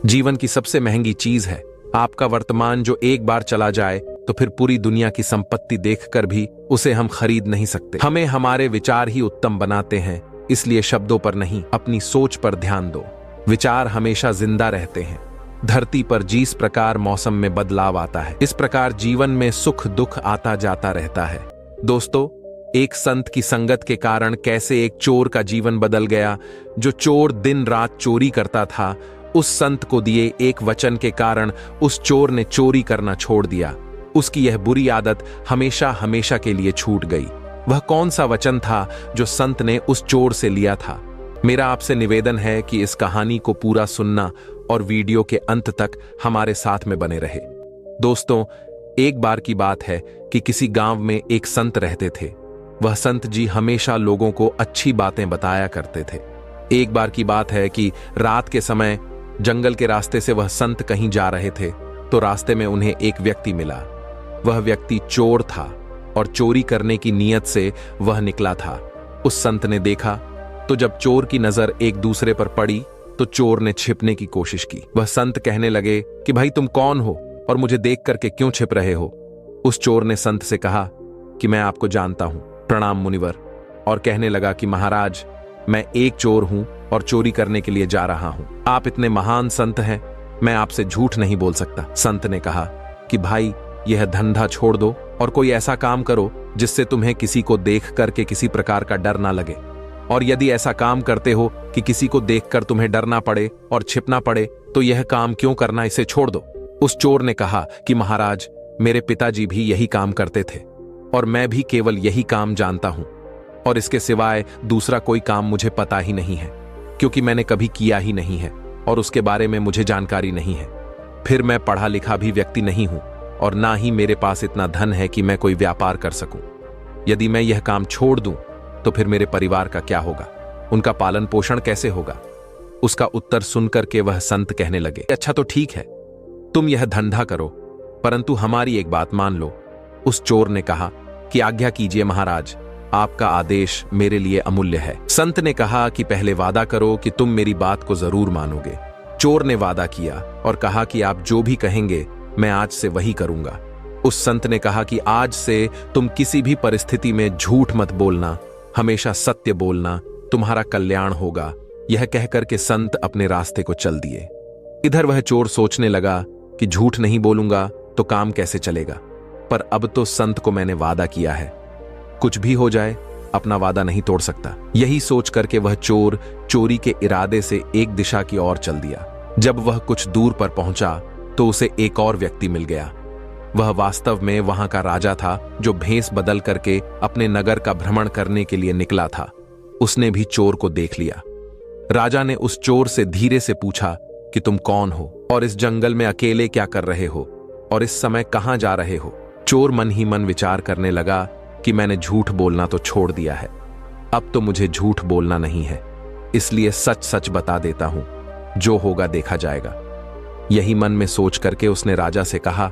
जीवन की सबसे महंगी चीज है आपका वर्तमान, जो एक बार चला जाए तो फिर पूरी दुनिया की संपत्ति देखकर भी उसे हम खरीद नहीं सकते। हमें हमारे विचार ही उत्तम बनाते हैं, इसलिए शब्दों पर नहीं, अपनी सोच पर ध्यान दो। विचार हमेशा जिंदा रहते हैं। धरती पर जिस प्रकार मौसम में बदलाव आता है, इस प्रकार जीवन में सुख दुख आता जाता रहता है। दोस्तों, एक संत की संगत के कारण कैसे एक चोर का जीवन बदल गया। जो चोर दिन रात चोरी करता था, उस संत को दिए एक वचन के कारण उस चोर ने चोरी करना छोड़ दिया। उसकी यह बुरी आदत हमेशा हमेशा के लिए छूट गई। वह कौन सा वचन था जो संत ने उस चोर से लिया था? मेरा आपसे निवेदन है कि इस कहानी को पूरा सुनना और वीडियो के अंत तक हमारे साथ में बने रहे। दोस्तों, एक बार की बात है कि किसी गांव में एक संत रहते थे। वह संत जी हमेशा लोगों को अच्छी बातें बताया करते थे। एक बार की बात है कि रात के समय जंगल के रास्ते से वह संत कहीं जा रहे थे, तो रास्ते में उन्हें एक व्यक्ति मिला। वह व्यक्ति चोर था और चोरी करने की नीयत से वह निकला था। उस संत ने देखा तो जब चोर की नजर एक दूसरे पर पड़ी तो चोर ने छिपने की कोशिश की। वह संत कहने लगे कि भाई, तुम कौन हो और मुझे देख करके क्यों छिप रहे हो? उस चोर ने संत से कहा कि मैं आपको जानता हूं, प्रणाम मुनिवर, और कहने लगा कि महाराज, मैं एक चोर हूं और चोरी करने के लिए जा रहा हूं। आप इतने महान संत हैं, मैं आपसे झूठ नहीं बोल सकता। संत ने कहा कि भाई, यह धंधा छोड़ दो और कोई ऐसा काम करो जिससे तुम्हें किसी को देख करके किसी प्रकार का डर ना लगे। और यदि ऐसा काम करते हो कि किसी को देखकर तुम्हें डरना पड़े और छिपना पड़े, तो यह काम क्यों करना, इसे छोड़ दो। उस चोर ने कहा कि महाराज, मेरे पिताजी भी यही काम करते थे और मैं भी केवल यही काम जानता हूं, और इसके सिवाय दूसरा कोई काम मुझे पता ही नहीं है, क्योंकि मैंने कभी किया ही नहीं है और उसके बारे में मुझे जानकारी नहीं है। फिर मैं पढ़ा लिखा भी व्यक्ति नहीं हूं और ना ही मेरे पास इतना धन है कि मैं कोई व्यापार कर सकूं। यदि मैं यह काम छोड़ दूं तो फिर मेरे परिवार का क्या होगा, उनका पालन पोषण कैसे होगा? उसका उत्तर सुनकर के वह संत कहने लगे, अच्छा तो ठीक है, तुम यह धंधा करो, परंतु हमारी एक बात मान लो। उस चोर ने कहा कि आज्ञा कीजिए महाराज, आपका आदेश मेरे लिए अमूल्य है। संत ने कहा कि पहले वादा करो कि तुम मेरी बात को जरूर मानोगे। चोर ने वादा किया और कहा कि आप जो भी कहेंगे मैं आज से वही करूंगा। उस संत ने कहा कि आज से तुम किसी भी परिस्थिति में झूठ मत बोलना, हमेशा सत्य बोलना, तुम्हारा कल्याण होगा। यह कहकर के संत अपने रास्ते को चल दिए। इधर वह चोर सोचने लगा कि झूठ नहीं बोलूंगा तो काम कैसे चलेगा, पर अब तो संत को मैंने वादा किया है, कुछ भी हो जाए अपना वादा नहीं तोड़ सकता। यही सोच करके वह चोर चोरी के इरादे से एक दिशा की ओर चल दिया। जब वह कुछ दूर पर पहुंचा तो उसे एक और व्यक्ति मिल गया। वह वास्तव में वहां का राजा था, जो भेष बदल करके अपने नगर का भ्रमण करने के लिए निकला था। उसने भी चोर को देख लिया। राजा ने उस चोर से धीरे से पूछा कि तुम कौन हो और इस जंगल में अकेले क्या कर रहे हो और इस समय कहां जा रहे हो? चोर मन ही मन विचार करने लगा कि मैंने झूठ बोलना तो छोड़ दिया है, अब तो मुझे झूठ बोलना नहीं है, इसलिए सच सच बता देता हूं, जो होगा देखा जाएगा। यही मन में सोच करके उसने राजा से कहा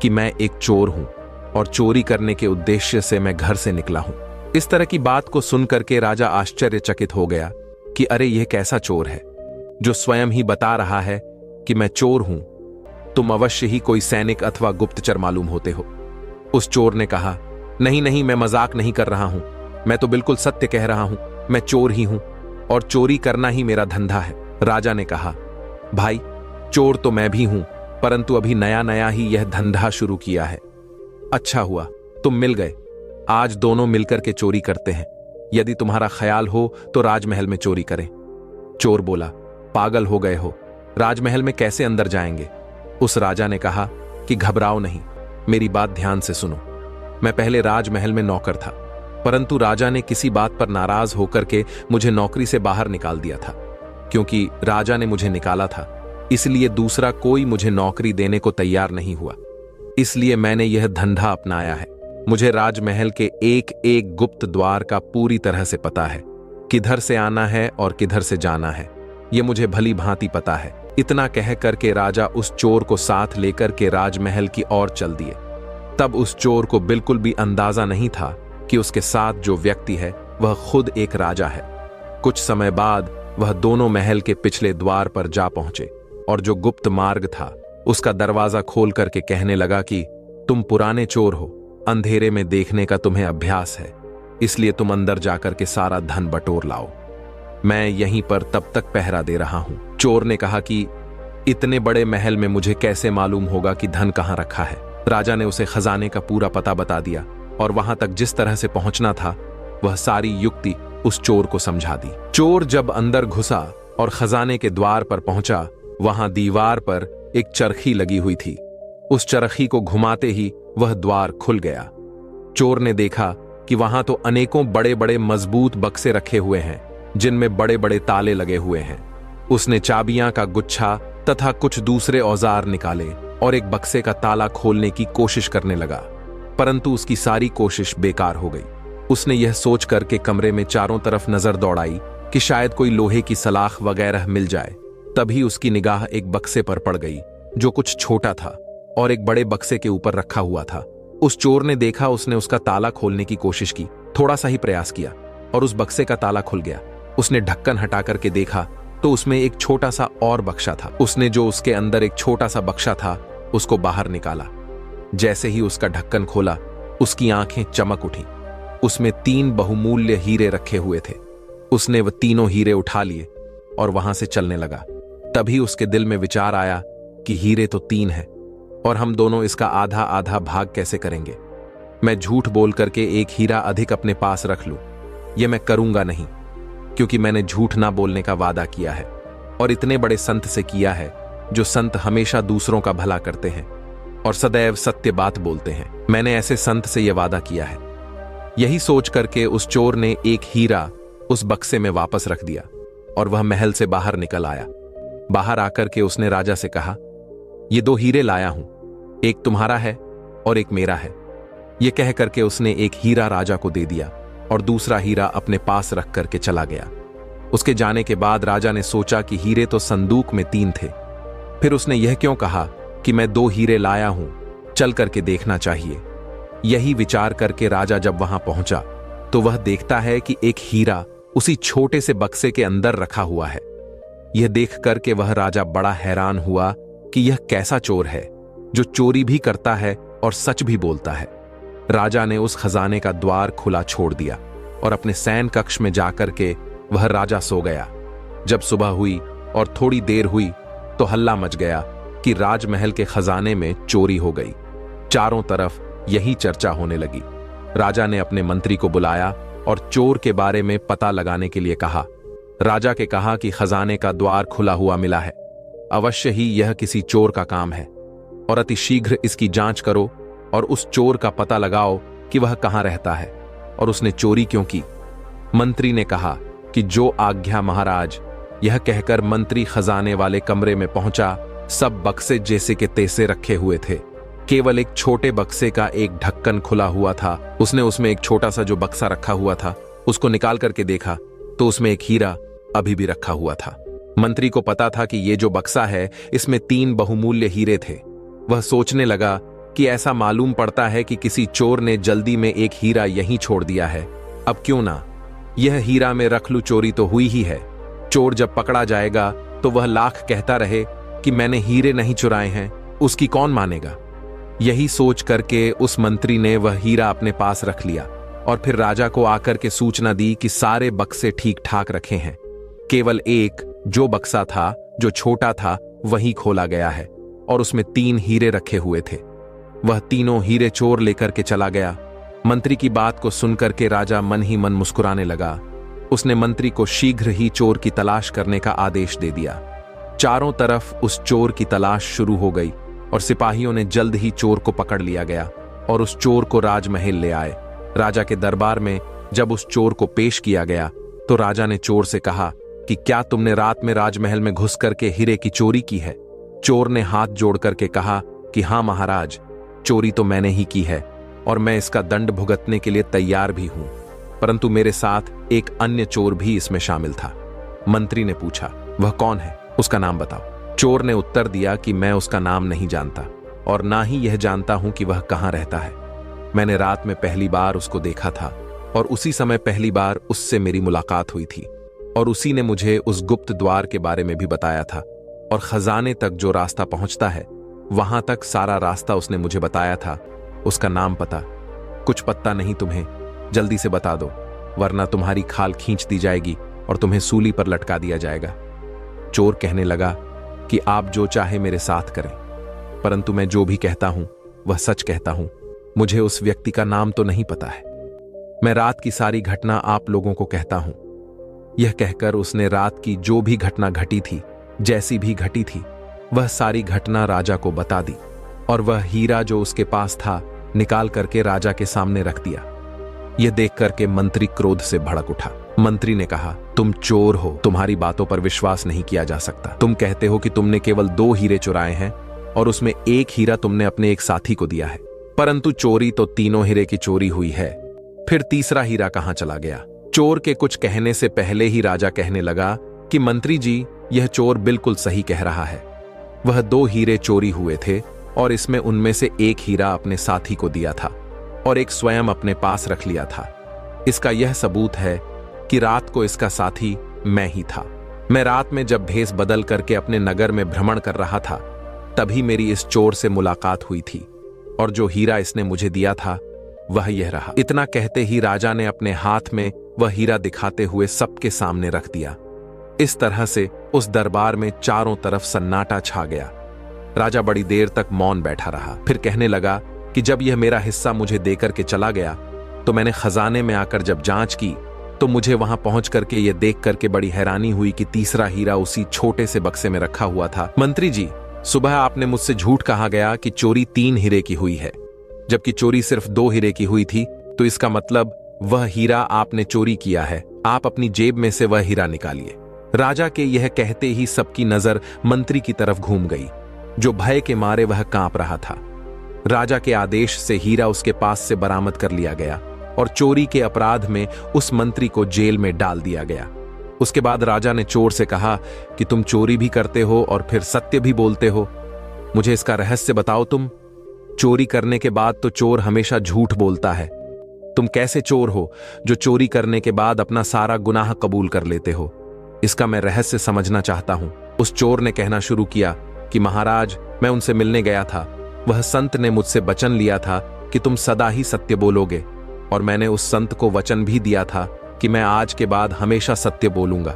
कि मैं एक चोर हूं और चोरी करने के उद्देश्य से मैं घर से निकला हूं। इस तरह की बात को सुनकर के राजा आश्चर्यचकित हो गया कि अरे, यह कैसा चोर है जो स्वयं ही बता रहा है कि मैं चोर हूं? तुम अवश्य ही कोई सैनिक अथवा गुप्तचर मालूम होते हो। उस चोर ने कहा, नहीं नहीं, मैं मजाक नहीं कर रहा हूं, मैं तो बिल्कुल सत्य कह रहा हूं, मैं चोर ही हूं और चोरी करना ही मेरा धंधा है। राजा ने कहा, भाई, चोर तो मैं भी हूं, परंतु अभी नया नया ही यह धंधा शुरू किया है। अच्छा हुआ तुम मिल गए, आज दोनों मिलकर के चोरी करते हैं। यदि तुम्हारा ख्याल हो तो राजमहल में चोरी करें। चोर बोला, पागल हो गए हो, राजमहल में कैसे अंदर जाएंगे? उस राजा ने कहा कि घबराओ नहीं, मेरी बात ध्यान से सुनो। मैं पहले राजमहल में नौकर था, परंतु राजा ने किसी बात पर नाराज होकर के मुझे नौकरी से बाहर निकाल दिया था। क्योंकि राजा ने मुझे निकाला था, इसलिए दूसरा कोई मुझे नौकरी देने को तैयार नहीं हुआ। इसलिए मैंने यह धंधा अपनाया है। मुझे राजमहल के एक एक गुप्त द्वार का पूरी तरह से पता है, किधर से आना है और किधर से जाना है, यह मुझे भली भांति पता है। इतना कह करके राजा उस चोर को साथ लेकर के राजमहल की ओर चल दिए। तब उस चोर को बिल्कुल भी अंदाजा नहीं था कि उसके साथ जो व्यक्ति है वह खुद एक राजा है। कुछ समय बाद वह दोनों महल के पिछले द्वार पर जा पहुंचे। और जो गुप्त मार्ग था उसका दरवाजा खोल करके कहने लगा कि तुम पुराने चोर हो, अंधेरे में देखने का तुम्हें अभ्यास है, इसलिए तुम अंदर जाकर के सारा धन बटोर लाओ। मैं यहीं पर तब तक पहरा दे रहा हूं। चोर ने कहा कि इतने बड़े महल में मुझे कैसे मालूम होगा कि धन कहां रखा है। राजा ने उसे खजाने का पूरा पता बता दिया और वहां तक जिस तरह से पहुंचना था वह सारी युक्ति उस चोर को समझा दी। चोर जब अंदर घुसा और खजाने के द्वार पर पहुंचा, वहां दीवार पर एक चरखी लगी हुई थी। उस चरखी को घुमाते ही वह द्वार खुल गया। चोर ने देखा कि वहां तो अनेकों बड़े बड़े मजबूत बक्से रखे हुए हैं जिनमें बड़े बड़े ताले लगे हुए हैं। उसने चाबियां का गुच्छा तथा कुछ दूसरे औजार निकाले और एक बक्से का ताला खोलने की कोशिश करने लगा, परंतु उसकी सारी कोशिश बेकार हो गई। उसने यह सोच करके कमरे में चारों तरफ नजर दौड़ाई कि शायद कोई लोहे की सलाख वगैरह मिल जाए। तभी उसकी निगाह एक बक्से पर पड़ गई जो कुछ छोटा था और एक बड़े बक्से के ऊपर रखा हुआ था। उस चोर ने देखा, उसने उसका ताला खोलने की कोशिश की, थोड़ा सा ही प्रयास किया और उस बक्से का ताला खुल गया। उसने ढक्कन हटा करके देखा तो उसमें एक छोटा सा और बक्सा था। उसने जो उसके अंदर एक छोटा सा बक्सा था उसको बाहर निकाला। जैसे ही उसका ढक्कन खोला उसकी आंखें चमक उठी। उसमें 3 बहुमूल्य हीरे रखे हुए थे। उसने वह तीनों हीरे उठा लिए और वहां से चलने लगा। तभी उसके दिल में विचार आया कि हीरे तो 3 हैं और हम दोनों इसका आधा आधा भाग कैसे करेंगे। मैं झूठ बोल करके एक हीरा अधिक अपने पास रख लूं, यह मैं करूंगा नहीं, क्योंकि मैंने झूठ ना बोलने का वादा किया है और इतने बड़े संत से किया है जो संत हमेशा दूसरों का भला करते हैं और सदैव सत्य बात बोलते हैं। मैंने ऐसे संत से यह वादा किया है। यही सोच करके उस चोर ने एक हीरा उस बक्से में वापस रख दिया और वह महल से बाहर निकल आया। बाहर आकर के उसने राजा से कहा, ये 2 हीरे लाया हूं, एक तुम्हारा है और एक मेरा है। यह कह करके उसने एक हीरा राजा को दे दिया और दूसरा हीरा अपने पास रख करके चला गया। उसके जाने के बाद राजा ने सोचा कि हीरे तो संदूक में 3 थे। फिर उसने यह क्यों कहा कि मैं 2 हीरे लाया हूं, चल करके देखना चाहिए। यही विचार करके राजा जब वहां पहुंचा तो वह देखता है कि एक हीरा उसी छोटे से बक्से के अंदर रखा हुआ है। यह देख करके वह राजा बड़ा हैरान हुआ कि यह कैसा चोर है जो चोरी भी करता है और सच भी बोलता है। राजा ने उस खजाने का द्वार खुला छोड़ दिया और अपने सैन कक्ष में जाकर के वह राजा सो गया। जब सुबह हुई और थोड़ी देर हुई तो हल्ला मच गया कि राजमहल के खजाने में चोरी हो गई। चारों तरफ यही चर्चा होने लगी। राजा ने अपने मंत्री को बुलाया और चोर के बारे में पता लगाने के लिए कहा। राजा के कहा कि खजाने का द्वार खुला हुआ मिला है, अवश्य ही यह किसी चोर का काम है और अति शीघ्र इसकी जांच करो और उस चोर का पता लगाओ कि वह कहां रहता है और उसने चोरी क्यों की। मंत्री ने कहा कि जो आज्ञा महाराज। यह कहकर मंत्री खजाने वाले कमरे में पहुंचा। सब बक्से जैसे के तैसे रखे हुए थे, केवल एक छोटे बक्से का एक ढक्कन खुला हुआ था। उसने उसमें एक छोटा सा जो बक्सा रखा हुआ था उसको निकाल करके देखा तो उसमें एक हीरा अभी भी रखा हुआ था। मंत्री को पता था कि ये जो बक्सा है इसमें 3 बहुमूल्य हीरे थे। वह सोचने लगा कि ऐसा मालूम पड़ता है कि किसी चोर ने जल्दी में एक हीरा यहीं छोड़ दिया है। अब क्यों ना यह हीरा में रख लूं, चोरी तो हुई ही है। चोर जब पकड़ा जाएगा तो वह लाख कहता रहे कि मैंने हीरे नहीं चुराए हैं, उसकी कौन मानेगा। यही सोच करके उस मंत्री ने वह हीरा अपने पास रख लिया और फिर राजा को आकर के सूचना दी कि सारे बक्से ठीक ठाक रखे हैं, केवल एक जो बक्सा था जो छोटा था वही खोला गया है और उसमें 3 हीरे रखे हुए थे। वह तीनों हीरे चोर लेकर के चला गया। मंत्री की बात को सुनकर के राजा मन ही मन मुस्कुराने लगा। उसने मंत्री को शीघ्र ही चोर की तलाश करने का आदेश दे दिया। चारों तरफ उस चोर की तलाश शुरू हो गई और सिपाहियों ने जल्द ही चोर को पकड़ लिया गया और उस चोर को राजमहल ले आए। राजा के दरबार में जब उस चोर को पेश किया गया तो राजा ने चोर से कहा कि क्या तुमने रात में राजमहल में घुस करके हीरे की चोरी की है। चोर ने हाथ जोड़ करके कहा कि हाँ महाराज, चोरी तो मैंने ही की है और मैं इसका दंड भुगतने के लिए तैयार भी हूं, परंतु मेरे साथ एक अन्य चोर भी इसमें शामिल था। मंत्री ने पूछा, वह कौन है, उसका नाम बताओ। चोर ने उत्तर दिया कि मैं उसका नाम नहीं जानता और ना ही यह जानता हूं कि वह कहां रहता है। मैंने रात में पहली बार उसको देखा था और उसी समय पहली बार उससे मेरी मुलाकात हुई थी और उसी ने मुझे उस गुप्त द्वार के बारे में भी बताया था और खजाने तक जो रास्ता पहुंचता है वहां तक सारा रास्ता उसने मुझे बताया था। उसका नाम पता कुछ पत्ता नहीं तुम्हें, जल्दी से बता दो वरना तुम्हारी खाल खींच दी जाएगी और तुम्हें सूली पर लटका दिया जाएगा। चोर कहने लगा कि आप जो चाहे मेरे साथ करें, परंतु मैं जो भी कहता हूं वह सच कहता हूं। मुझे उस व्यक्ति का नाम तो नहीं पता है। मैं रात की सारी घटना आप लोगों को कहता हूं। यह कहकर उसने रात की जो भी घटना घटी थी, जैसी भी घटी थी, वह सारी घटना राजा को बता दी और वह हीरा जो उसके पास था निकाल करके राजा के सामने रख दिया। यह देख करके मंत्री क्रोध से भड़क उठा। मंत्री ने कहा, तुम चोर हो, तुम्हारी बातों पर विश्वास नहीं किया जा सकता। तुम कहते हो कि तुमने केवल 2 हीरे चुराए हैं और उसमें 1 हीरा तुमने अपने एक साथी को दिया है, परंतु चोरी तो 3 हीरे की चोरी हुई है। फिर तीसरा हीरा कहां चला गया? चोर के कुछ कहने से पहले ही राजा कहने लगा कि मंत्री जी, यह चोर बिल्कुल सही कह रहा है। वह 2 हीरे चोरी हुए थे और इसमें उनमें से 1 हीरा अपने साथी को दिया था और एक स्वयं अपने पास रख लिया था। इसका यह सबूत है कि रात को इसका साथी मैं ही था। मैं रात में जब भेष बदल करके अपने नगर में भ्रमण कर रहा था, तभी मेरी इस चोर से मुलाकात हुई थी और जो हीरा इसने मुझे दिया था वह यह रहा। इतना कहते ही राजा ने अपने हाथ में वह हीरा दिखाते हुए सबके सामने रख दिया। इस तरह से उस दरबार में चारों तरफ सन्नाटा छा गया। राजा बड़ी देर तक मौन बैठा रहा, फिर कहने लगा कि जब यह मेरा हिस्सा मुझे देकर के चला गया तो मैंने खजाने में आकर जब जांच की तो मुझे वहां पहुंच करके यह देख करके बड़ी हैरानी हुई कि तीसरा हीरा उसी छोटे से बक्से में रखा हुआ था। मंत्री जी, सुबह आपने मुझसे झूठ कहा गया कि चोरी 3 हीरे की हुई है, जबकि चोरी सिर्फ 2 हीरे की हुई थी, तो इसका मतलब वह हीरा आपने चोरी किया है। आप अपनी जेब में से वह हीरा निकालिए। राजा के यह कहते ही सबकी नजर मंत्री की तरफ घूम गई, जो भय के मारे वह कांप रहा था। राजा के आदेश से हीरा उसके पास से बरामद कर लिया गया और चोरी के अपराध में उस मंत्री को जेल में डाल दिया गया। उसके बाद राजा ने चोर से कहा कि तुम चोरी भी करते हो और फिर सत्य भी बोलते हो। मुझे इसका रहस्य बताओ। तुम चोरी करने के बाद तो चोर हमेशा झूठ बोलता है। तुम कैसे चोर हो जो चोरी करने के बाद अपना सारा गुनाह कबूल कर लेते हो? इसका मैं रहस्य समझना चाहता हूं। उस चोर ने कहना शुरू किया कि महाराज, मैं उनसे मिलने गया था। वह संत ने मुझसे वचन लिया था कि तुम सदा ही सत्य बोलोगे और मैंने उस संत को वचन भी दिया था कि मैं आज के बाद हमेशा सत्य बोलूंगा।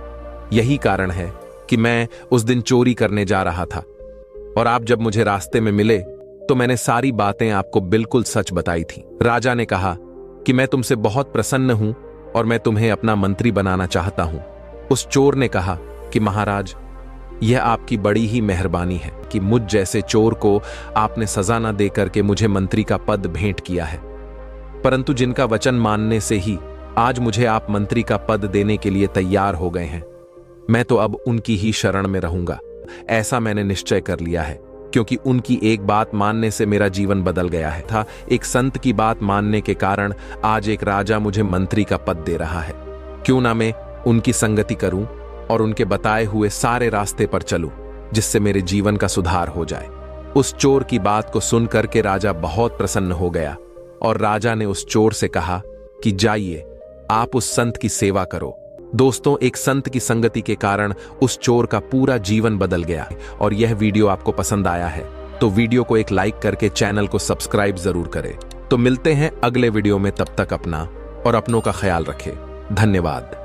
यही कारण है कि मैं उस दिन चोरी करने जा रहा था और आप जब मुझे रास्ते में मिले तो मैंने सारी बातें आपको बिल्कुल सच बताई थी। राजा ने कहा कि मैं तुमसे बहुत प्रसन्न हूं और मैं तुम्हें अपना मंत्री बनाना चाहता हूं। उस चोर ने कहा कि महाराज, यह आपकी बड़ी ही मेहरबानी है कि मुझ जैसे चोर को आपने सजा न देकर के मुझे मंत्री का पद भेंट किया है, परंतु जिनका वचन मानने से ही आज मुझे आप मंत्री का पद देने के लिए तैयार हो गए हैं, मैं तो अब उनकी ही शरण में रहूंगा। ऐसा मैंने निश्चय कर लिया है, क्योंकि उनकी एक बात मानने से मेरा जीवन बदल गया है था। एक संत की बात मानने के कारण आज एक राजा मुझे मंत्री का पद दे रहा है। क्यों ना मैं उनकी संगति करूं और उनके बताए हुए सारे रास्ते पर चलूं, जिससे मेरे जीवन का सुधार हो जाए। उस चोर की बात को सुन करके राजा बहुत प्रसन्न हो गया और राजा ने उस चोर से कहा कि जाइए, आप उस संत की सेवा करो। दोस्तों, एक संत की संगति के कारण उस चोर का पूरा जीवन बदल गया। और यह वीडियो आपको पसंद आया है तो वीडियो को एक लाइक करके चैनल को सब्सक्राइब जरूर करें। तो मिलते हैं अगले वीडियो में, तब तक अपना और अपनों का ख्याल रखें। धन्यवाद।